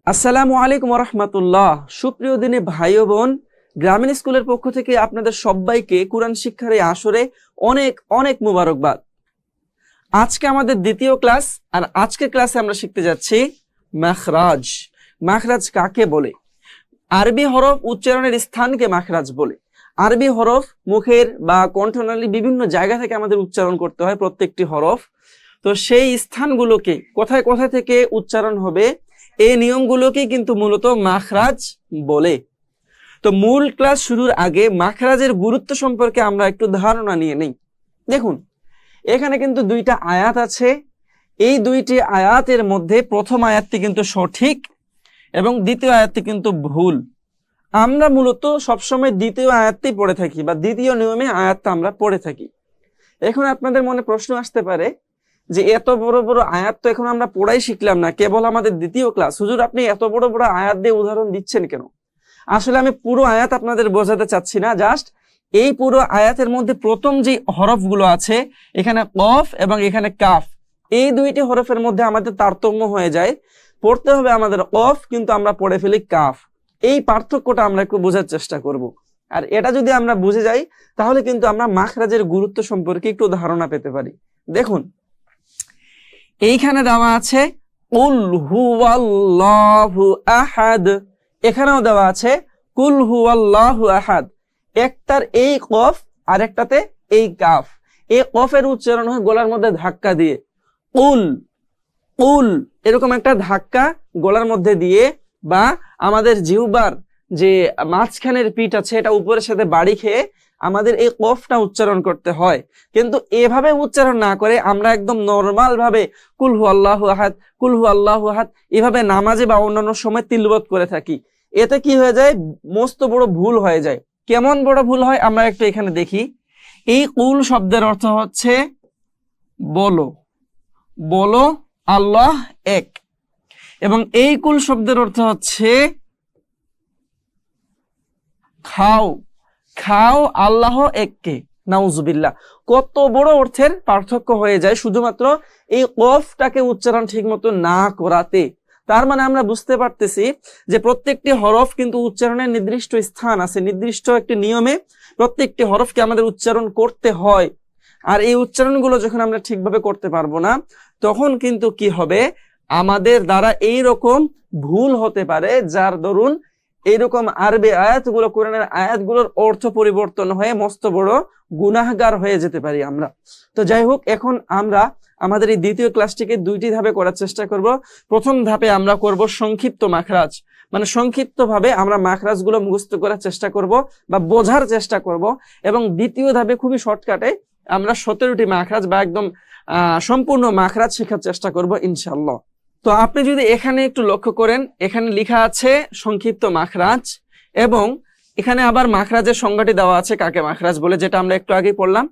আসসালামু আলাইকুম রহমতুল্লাহ। সুপ্রিয় দিনে ভাই ও বোন, গ্রামীণ স্কুলের পক্ষ থেকে আপনাদের সবাইকে কোরআন শিক্ষার এই আসরে অনেক অনেক মুবারকবাদ। আজকে আমাদের দ্বিতীয় ক্লাস, আর আজকের ক্লাসে আমরা শিখতে যাচ্ছি মাখরাজ। মাখরাজ কাকে বলে? আরবি হরফ উচ্চারণের স্থানকে মাখরাজ বলে। আরবি হরফ মুখের বা কণ্ঠনালী বিভিন্ন জায়গা থেকে আমাদের উচ্চারণ করতে হয় প্রত্যেকটি হরফ। তো সেই স্থানগুলোকে কোথায় কোথায় থেকে উচ্চারণ হবে, এই নিয়মগুলোকে কিন্তু মূলত মাখরাজ বলে। তো মূল ক্লাস শুরুর আগে মাখরাজের গুরুত্ব সম্পর্কে আমরা একটু ধারণা নিয়ে নেই। দেখুন, এখানে কিন্তু দুইটা আয়াত আছে। এই দুইটি আয়াতের মধ্যে প্রথম আয়াতটি কিন্তু সঠিক এবং দ্বিতীয় আয়াতটি কিন্তু ভুল। আমরা মূলত সবসময় দ্বিতীয় আয়াতটি পড়ে থাকি বা দ্বিতীয় নিয়মে আয়াতটা আমরা পড়ে থাকি। এখন আপনাদের মনে প্রশ্ন আসতে পারে যে এত বড় বড় আয়াত তো এখন আমরা পড়াই শিখলাম না, কেবল আমাদের দ্বিতীয় ক্লাস, হুজুর আপনি এত বড় বড় আয়াত দিয়ে উদাহরণ দিচ্ছেন কেন? আসলে আমি পুরো আয়াত আপনাদের বোঝাতে চাচ্ছি না, জাস্ট এই পুরো আয়াতের মধ্যে প্রথম যে হরফগুলো আছে, এখানে কফ এবং এখানে কাফ, এই দুইটি হরফের মধ্যে আমাদের তারতম্য হয়ে যায়। পড়তে হবে আমাদের কফ, কিন্তু আমরা পড়ে ফেলি কাফ। এই পার্থক্যটা আমরা একটু বোঝার চেষ্টা করব। আর এটা যদি আমরা বুঝে যাই, তাহলে কিন্তু আমরা মাখরাজের গুরুত্ব সম্পর্কে একটু ধারণা পেতে পারি। দেখুন, এইখানে দেওয়া আছে কুল হুয়াল্লাহু আহাদ, এখানেও দেওয়া আছে কুল হুয়াল্লাহু আহাদ। একটার এই কফ আর একটাতে এই কাফ। এই কফের উচ্চারণ হয় গলার মধ্যে ধাক্কা দিয়ে, কুল কুল, এরকম একটা ধাক্কা গলার মধ্যে দিয়ে, বা আমাদের জিহ্বার যে মাঝখানের পিঠ আছে এটা উপরের সাথে বাড়ি খেয়ে আমাদের এই কফটা উচ্চারণ করতে হয়। কিন্তু এভাবে উচ্চারণ না করে আমরা একদম নরমাল ভাবে কুল হু আল্লাহু আহাদ, কুল হু আল্লাহু আহাদ এভাবে নামাজে বা অন্যান্য সময় তিলবত করে থাকি। এতে কি হয়ে যায়? মস্ত বড় ভুল হয়ে যায়। কেমন বড় ভুল হয় আমরা একটু এখানে দেখি। এই কুল শব্দের অর্থ হচ্ছে বলো, বলো আল্লাহ এক, এবং এই কুল শব্দের অর্থ হচ্ছে খাও, খাও আল্লাহ এককে। নাউজুবিল্লাহ, কত বড় অর্থের পার্থক্য হয়ে যায় শুধুমাত্র এই কফটাকে উচ্চারণ ঠিক মতো না করাতে। তার মানে আমরা বুঝতে পারতেছি যে প্রত্যেকটি হরফ কিন্তু উচ্চারণের নির্দিষ্ট স্থান আছে, নির্দিষ্ট একটি নিয়মে প্রত্যেকটি হরফকে আমাদের উচ্চারণ করতে হয়। আর এই উচ্চারণগুলো যখন আমরা ঠিকভাবে করতে পারবো না, তখন কিন্তু কি হবে, আমাদের দ্বারা এইরকম ভুল হতে পারে যার দরুন এইরকম আরবি আয়াতগুলো, কোরআনের আয়াতগুলোর অর্থ পরিবর্তন হয়ে মস্ত বড় গুনাহগার হয়ে যেতে পারি আমরা। তো যাই হোক, এখন আমরা আমাদের এই দ্বিতীয় ক্লাসটিকে দুইটি ধাপে করার চেষ্টা করব। প্রথম ধাপে আমরা করব সংক্ষিপ্ত মাখরাজ, মানে সংক্ষিপ্ত ভাবে আমরা মাখরাজগুলো মুখস্থ করার চেষ্টা করব বা বোঝার চেষ্টা করব, এবং দ্বিতীয় ধাপে খুবই শর্টকাটে আমরা 17টি মাখরাজ বা একদম সম্পূর্ণ মাখরাজ শেখার চেষ্টা করব ইনশাআল্লাহ। তো আপনি যদি এখানে একটু লক্ষ্য করেন, এখানে লেখা আছে সংক্ষিপ্ত মাখরাজ, এবং এখানে আবার মাখরাজের সংজ্ঞাটি দেওয়া আছে কাকে মাখরাজ বলে, যেটা আমরা একটু আগে পড়লাম।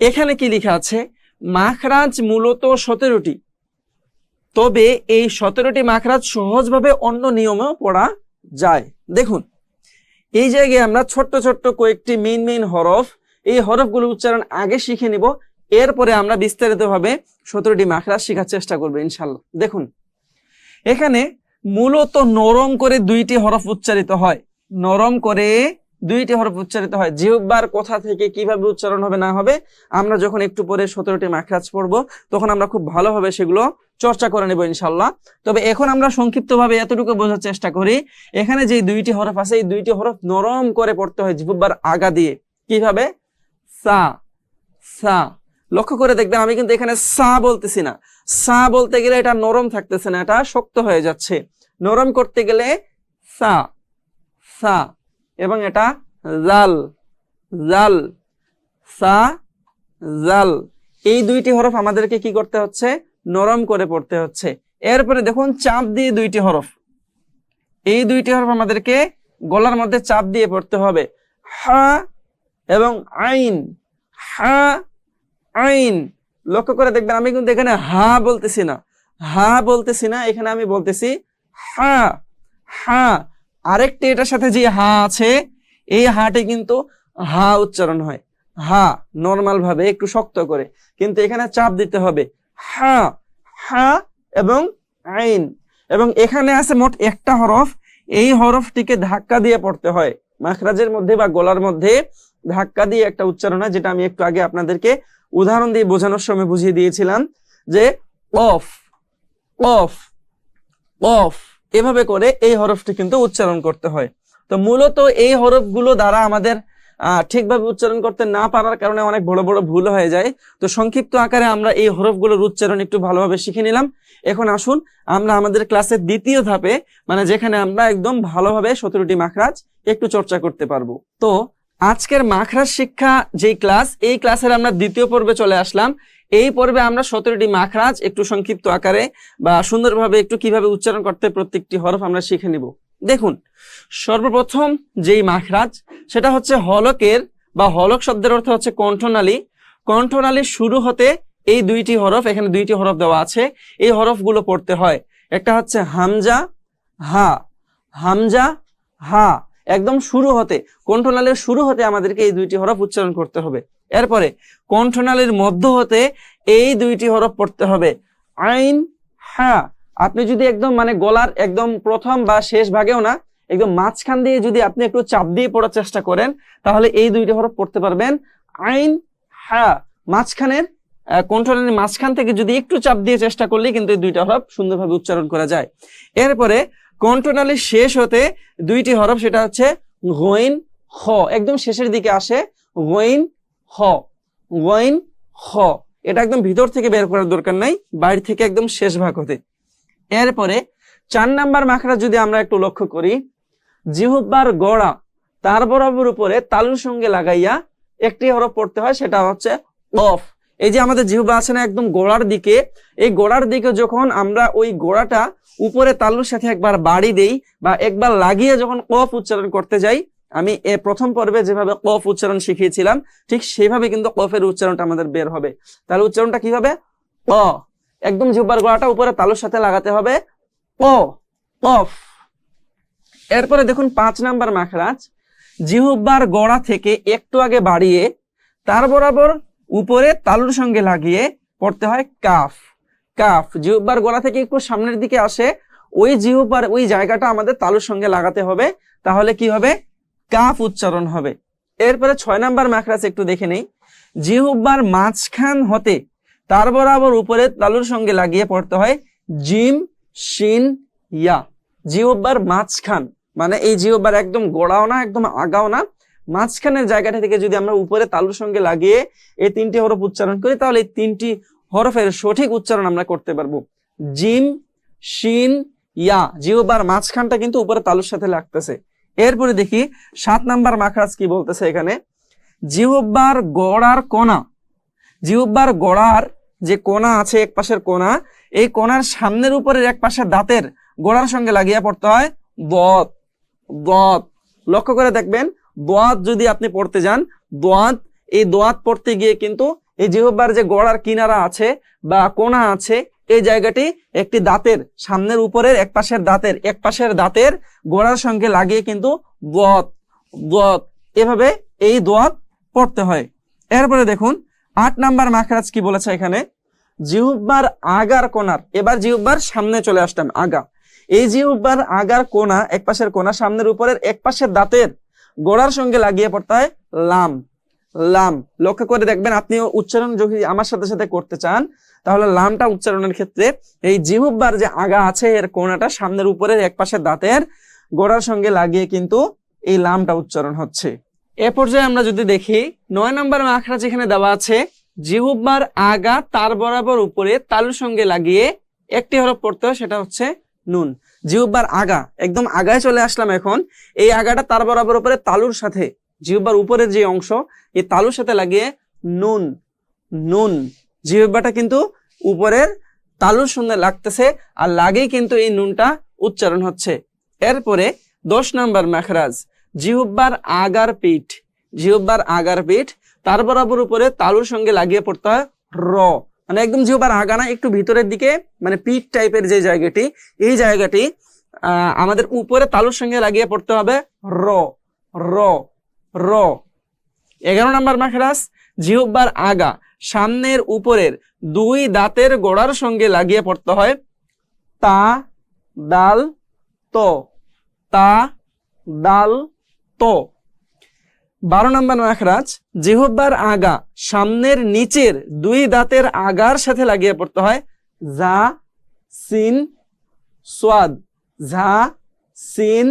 এখানে কি লেখা আছে? মাখরাজ মূলত 17টি, তবে এই 17টি মাখরাজ সহজভাবে অন্য নিয়মেও পড়া যায়। দেখুন, এই জায়গায় আমরা ছোট্ট ছোট্ট কয়েকটি মেইন হরফ, এই হরফগুলো উচ্চারণ আগে শিখে নিব, এরপরে আমরা বিস্তারিতভাবে 17টি মাখরাজ শেখার চেষ্টা করবো ইনশাল্লাহ। দেখুন, এখানে মূলত নরম করে দুইটি হরফ উচ্চারিত হয়, নরম করে দুইটি হরফ উচ্চারিত হয়। জিহ্বার কথা থেকে কিভাবে উচ্চারণ হবে না হবে আমরা যখন একটু পরে 17টি মাখরাজ পড়বো, তখন আমরা খুব ভালোভাবে সেগুলো চর্চা করে নেব ইনশাল্লাহ। তবে এখন আমরা সংক্ষিপ্তভাবে এতটুকু বোঝার চেষ্টা করি, এখানে যে দুইটি হরফ আছে, এই দুইটি হরফ নরম করে পড়তে হয় জিহ্বার আগা দিয়ে। কিভাবে? সা, সা। লক্ষ্য করে দেখবেন, আমি কিন্তু এখানে সা বলতেছি না। সা বলতে গেলে এটা নরম থাকতেছে না, এটা শক্ত হয়ে যাচ্ছে। নরম করতে গেলে সা, সা, এবং এটা জাল, জাল, সা, জাল। এই দুইটি হরফ আমাদেরকে কি করতে হচ্ছে? নরম করে পড়তে হচ্ছে। এরপরে দেখুন, চাপ দিয়ে দুইটি হরফ, এই দুইটি হরফ আমাদেরকে গলার মধ্যে চাপ দিয়ে পড়তে হবে, হা এবং আইন, হা আইন। লক্ষ্য করে দেখবেন, আমি কিন্তু এখানে হা বলতেছি না, হা বলতেছি না, এখানে আমি বলতেছি হা, হা। আরেকটি এটার সাথে যে হা আছে, এই হাটি কিন্তু হা উচ্চারণ হয়, হা নরমাল ভাবে একটু শক্ত করে, কিন্তু এখানে চাপ দিতে হবে, হা, হা এবং আইন। এবং এখানে আছে মোট একটা হরফ, এই হরফটিকে ধাক্কা দিয়ে পড়তে হয়। মাখরাজের মধ্যে বা গলার মধ্যে ধাক্কা দিয়ে একটা উচ্চারণ হয়, যেটা আমি একটু আগে আপনাদেরকে উদাহরণ দিয়ে বোঝানোর সময় বুঝিয়ে দিয়েছিলাম যে অফ অফ অফ, এভাবে করে এই হরফটি কিন্তু উচ্চারণ করতে হয়। তো মূলত এই হরফগুলো দ্বারা আমাদের ঠিকভাবে উচ্চারণ করতে না পারার কারণে অনেক বড় বড় ভুল হয়ে যায়। তো সংক্ষিপ্ত আকারে আমরা এই হরফগুলোর উচ্চারণ একটু ভালোভাবে শিখে নিলাম। এখন আসুন আমরা আমাদের ক্লাসের দ্বিতীয় ধাপে, মানে যেখানে আমরা একদম ভালোভাবে 17টি মাখরাজ একটু চর্চা করতে পারবো। তো আজকের মাখরাজ শিক্ষা যেই ক্লাস, এই ক্লাসের আমরা দ্বিতীয় পর্বে চলে আসলাম। এই পর্বে আমরা 17টি মাখরাজ একটু সংক্ষিপ্ত আকারে বা সুন্দরভাবে একটু কিভাবে উচ্চারণ করতে প্রত্যেকটি হরফ আমরা শিখে নিব। দেখুন, সর্বপ্রথম যেই মাখরাজ সেটা হচ্ছে হলকের বা হলক শব্দের অর্থ হচ্ছে কণ্ঠনালী। কণ্ঠনালীর শুরু হতে এই দুইটি হরফ, এখানে দুইটি হরফ দেওয়া আছে, এই হরফগুলো পড়তে হয়। একটা হচ্ছে হামজা হা, হামজা হা, একদম শুরু হতে, কণ্ঠনালীর শুরু হতে আমাদেরকে এই দুইটি হরফ উচ্চারণ করতে হবে। এরপরে কণ্ঠনালীর মধ্য হতে এই দুইটি হরফ পড়তে হবে, আইন হা। আপনি যদি একদম মানে গলার একদম প্রথম বা শেষ ভাগেও না, একদম মাঝখান দিয়ে যদি আপনি একটু চাপ দিয়ে পড়ার চেষ্টা করেন, তাহলে এই দুইটি হরফ পড়তে পারবেন, আইন হা। মাঝখানের কণ্ঠনালীর মাঝখান থেকে যদি একটু চাপ দিয়ে চেষ্টা করলে কিন্তু এই দুইটা হরফ সুন্দরভাবে উচ্চারণ করা যায়। এরপরে কণ্ঠনালীর শেষ হতে দুইটি হরফ, সেটা হচ্ছে গইন খ, একদম শেষের দিকে আসে, গইন হ, গইন হ। এটা একদম ভিতর থেকে বের করার দরকার নাই, বাইরে থেকে একদম শেষ ভাগ হতে। এরপরে 4 নাম্বার মাখরাজ যদি আমরা একটু লক্ষ্য করি, জিহ্বার গড়া তার বরাবর উপরে তালুর সঙ্গে লাগাইয়া একটি হরফ পড়তে হয়, সেটা হচ্ছে অফ। এই যে আমাদের জিহ্বা আছে না একদম গোড়ার দিকে, এই গোড়ার দিকে যখন আমরা ওই গোড়াটা উপরে তালুর সাথে একবার বাড়ি দেই বা একবার লাগিয়ে যখন কফ উচ্চারণ করতে যাই, আমি প্রথম পর্বে যেভাবে কফ উচ্চারণ শিখিয়েছিলাম ঠিক সেভাবে কিন্তু কফের উচ্চারণটা আমাদের বের হবে। তাহলে উচ্চারণটা কি হবে? অ, একদম জিহ্বার গোড়াটা উপরে তালুর সাথে লাগাতে হবে, অ, অফ। এরপরে দেখুন 5 নাম্বার মাখরাজ, জিহ্বার গোড়া থেকে একটু আগে বাড়িয়ে তার বরাবর উপরে তালুর সঙ্গে লাগিয়ে পড়তে হয় কাফ। কাফ জিহ্বার গোড়া থেকে একটু সামনের দিকে আসে, ওই জিহ্বার ওই জায়গাটা আমাদের তালুর সঙ্গে লাগাতে হবে, তাহলে কি হবে? কাফ উচ্চারণ হবে। এরপরে 6 নাম্বার মাখরাজ একটু দেখে নেই, জিহ্বার মাঝখান হতে তার বরাবর উপরে তালুর সঙ্গে লাগিয়ে পড়তে হয় জিম শিন ইয়া। জিহ্বার মাঝখান মানে এই জিহ্বার একদম গোড়াও না একদম আগাও না, মাঝখানের জায়গাটা থেকে যদি আমরা উপরে তালুর সঙ্গে লাগিয়ে এই 3টি হরফ উচ্চারণ করি, তাহলে এই 3টি হরফের সঠিক উচ্চারণ আমরা করতে পারবো, জিম শিন ইয়া। জিহ্বার মাঝখানটা কিন্তু উপরে তালুর সাথে লাগতেছে। এরপরে দেখি 7 নাম্বার মাখরাজ কি বলতেছে এখানে, জিহ্বার গড়ার কোণা, জিহ্বার গড়ার যে কোণা আছে এক পাশের কোণা, এই কোণার সামনের উপরের এক পাশের দাঁতের গোড়ার সঙ্গে লাগিয়ে পড়তে হয় দত। দত লক্ষ্য করে দেখবেন, দোয়াত যদি আপনি পড়তে যান, দোয়াত, এই দোয়াত পড়তে গিয়ে কিন্তু এই জিহ্বার যে গড়ার কিনারা আছে বা কোণা আছে, এই জায়গাটি একটি দাঁতের সামনের উপরের এক পাশের দাঁতের গোড়ার সঙ্গে লাগিয়ে কিন্তু দোয়াত দোয়াত এভাবে এই দোয়াত পড়তে হয়। এরপরে দেখুন 8 নাম্বার মাখরাজ কি বলেছে এখানে, জিহ্বার আগার কোণার, এবার জিহ্বার সামনে চলে আসলাম, আগা, এই জিহ্বার আগার কোণা এক পাশের কোণা সামনের উপরের এক পাশের দাঁতের গোড়ার সঙ্গে লাগিয়ে পড়তে হয় লাম। লাম লক্ষ্য করে দেখবেন, আপনিও উচ্চারণ যদি আমার সাথে সাথে করতে চান, তাহলে লামটা উচ্চারণের ক্ষেত্রে এই জিহ্বার যে আগা আছে এর কোণাটা সামনের উপরের এক পাশের দাঁতের গোড়ার সঙ্গে লাগিয়ে কিন্তু এই লামটা উচ্চারণ হচ্ছে। এ পর্যায়ে আমরা যদি দেখি 9 নাম্বার মাখরাজ এখানে দেওয়া আছে, জিহ্বার আগা তার বরাবর উপরে তালুর সঙ্গে লাগিয়ে একটি হরফ পড়তে হয়, সেটা হচ্ছে নুন। জিহ্বার আগা একদম আগায় চলে আসলাম, এখন এই আগাটা তার বরাবর উপরে তালুর সাথে, জিহ্বার উপরের যে অংশ এই তালুর সাথে লাগিয়ে নুন। নুন জিহ্বাটা কিন্তু উপরের তালুর সঙ্গে লাগতেছে আর লাগেই কিন্তু এই নুনটা উচ্চারণ হচ্ছে। এরপরে 10 নাম্বার মাখরাজ, জিহ্বার আগার পিঠ, জিহ্বার আগার পিঠ তার বরাবর উপরে তালুর সঙ্গে লাগিয়ে পড়তে হয় র, মানে একদম জিহ্বার আগা না, একটু ভিতরের দিকে মানে পিঠ টাইপের যে জায়গাটি, এই জায়গাটি আমাদের উপরে তালুর সঙ্গে লাগিয়ে পড়তে হবে র র র। 11 নাম্বার মাখরাজ, জিহ্বার আগা সামনের উপরের 2 দাঁতের গোড়ার সঙ্গে লাগিয়ে পড়তে হয় তা দাল তো, তা দাল তো। 12 নম্বর মাখরাজ, জিহ্বার আগা সামনের নিচের দুই দাঁতের আগার সাথে লাগিয়ে পড়তে হয়। যা সিন সোয়াদ, ঝা সিন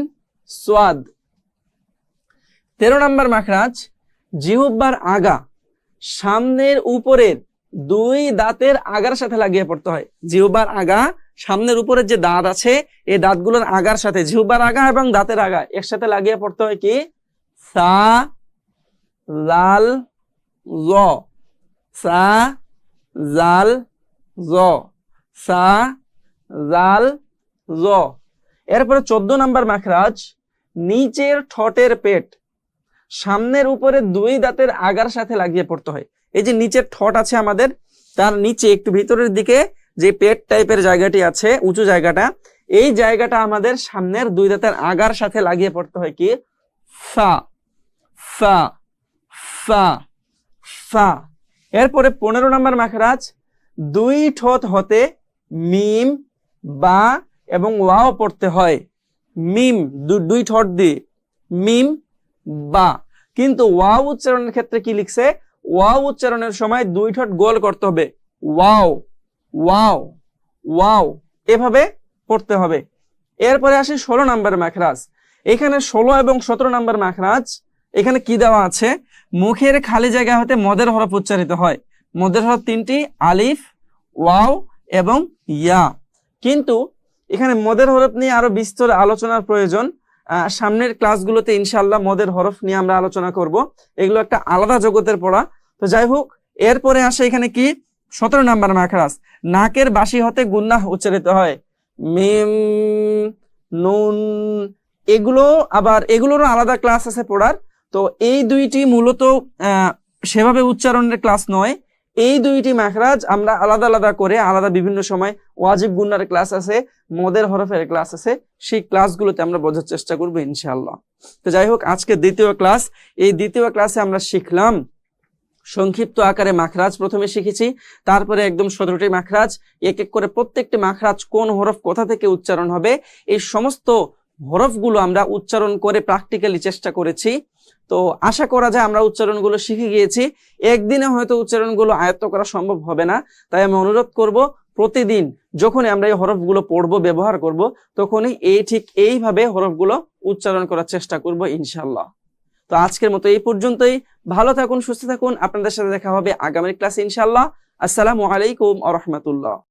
সোয়াদ। 13 নম্বর মাখরাজ, জিহ্বার আগা সামনের উপরের দুই দাঁতের আগার সাথে লাগিয়ে পড়তে হয়। জিহ্বার আগা সামনের উপরের যে দাঁত আছে এই দাঁতগুলোর আগার সাথে, জিহ্বার আগা এবং দাঁতের আগা একসাথে লাগিয়ে পড়তে হয় কি? সা জাল জ, সা জাল জ, সা জাল জ। এরপরে 14 নম্বর মাখরাজ, নিচের ঠোঁটের পেট সামনের উপরে দুই দাঁতের আগার সাথে লাগিয়ে পড়তে হয়। এই যে নিচের ঠোঁট আছে আমাদের, তার নিচে একটু ভিতরের দিকে যে পেট টাইপের জায়গাটি আছে, উঁচু জায়গাটা, এই জায়গাটা আমাদের সামনের দুই দাঁতের আগার সাথে লাগিয়ে পড়তে হয় কি? ফা ফা ফা ফা। এরপরে 15 নম্বর মাখরাজ, দুই ঠোঁট হতে মিম বা এবং ওয়াও পড়তে হয়। মিম দুই ঠোঁট দিয়ে, মিম বা। কিন্তু ওয়াও উচ্চারণের ক্ষেত্রে কি লিখছে? ওয়াও উচ্চারণের সময় দুই ঠোঁট গোল করতে হবে, ওয়াও ওয়াও ওয়াও, এভাবে পড়তে হবে। এরপরে আসি 16 নম্বর মাখরাজ। এখানে 16 এবং 17 নম্বর মাখরাজ, এখানে কি দেওয়া আছে? মুখের খালি জায়গা হতে মদের হরফ উচ্চারিত হয়। মদের হরফ তিনটি, আলিফ, ওয়াও এবং ইয়া। কিন্তু এখানে মদের হরফ নিয়ে আরো বিস্তর আলোচনার প্রয়োজন। সামনের ক্লাসগুলোতে ইনশাআল্লাহ মদের হরফ নিয়ে আমরা আলোচনা করব। এগুলো একটা আলাদা জগতের পড়া। তো যাই হোক, এরপরে আসে এখানে কি? 17 নম্বর মাখরাজ, নাকের বাসি হতে গুন্নাহ উচ্চারিত হয়। মিম, নুন, এগুলো আবার এগুলোরও আলাদা ক্লাস আছে পড়ার। তো এই দুইটি মূলত সেভাবে উচ্চারণের ক্লাস নয়। এই দুইটি মাখরাজ আমরা আলাদা আলাদা করে আলাদা বিভিন্ন সময় ওয়াজিব গুন্নার ক্লাস আছে, মদের হরফের ক্লাস আছে, সেই ক্লাসগুলোতে আমরা বোঝার চেষ্টা করবো ইনশাআল্লাহ। তো যাই হোক, আজকে দ্বিতীয় ক্লাস। এই দ্বিতীয় ক্লাসে আমরা শিখলাম সংক্ষিপ্ত আকারে মাখরাজ প্রথমে শিখেছি, তারপরে একদম 17টি মাখরাজ, এক এক করে প্রত্যেকটি মাখরাজ কোন হরফ কোথা থেকে উচ্চারণ হবে এই সমস্ত হরফগুলো আমরা উচ্চারণ করে প্র্যাকটিক্যালি চেষ্টা করেছি। তো আশা করা যায় আমরা উচ্চারণগুলো শিখে গিয়েছি। একদিনে হয়তো উচ্চারণগুলো আয়ত্ত করা সম্ভব হবে না, তাই আমি অনুরোধ করব প্রতিদিন যখনই আমরা এই হরফগুলো পড়বো, ব্যবহার করব, তখনই ঠিক এইভাবে হরফগুলো উচ্চারণ করার চেষ্টা করব ইনশাআল্লাহ। তো আজকের মতো এই পর্যন্তই। ভালো থাকুন, সুস্থ থাকুন। আপনাদের সাথে দেখা হবে আগামী ক্লাসে ইনশাআল্লাহ। আসসালামু আলাইকুম ওয়া রাহমাতুল্লাহ।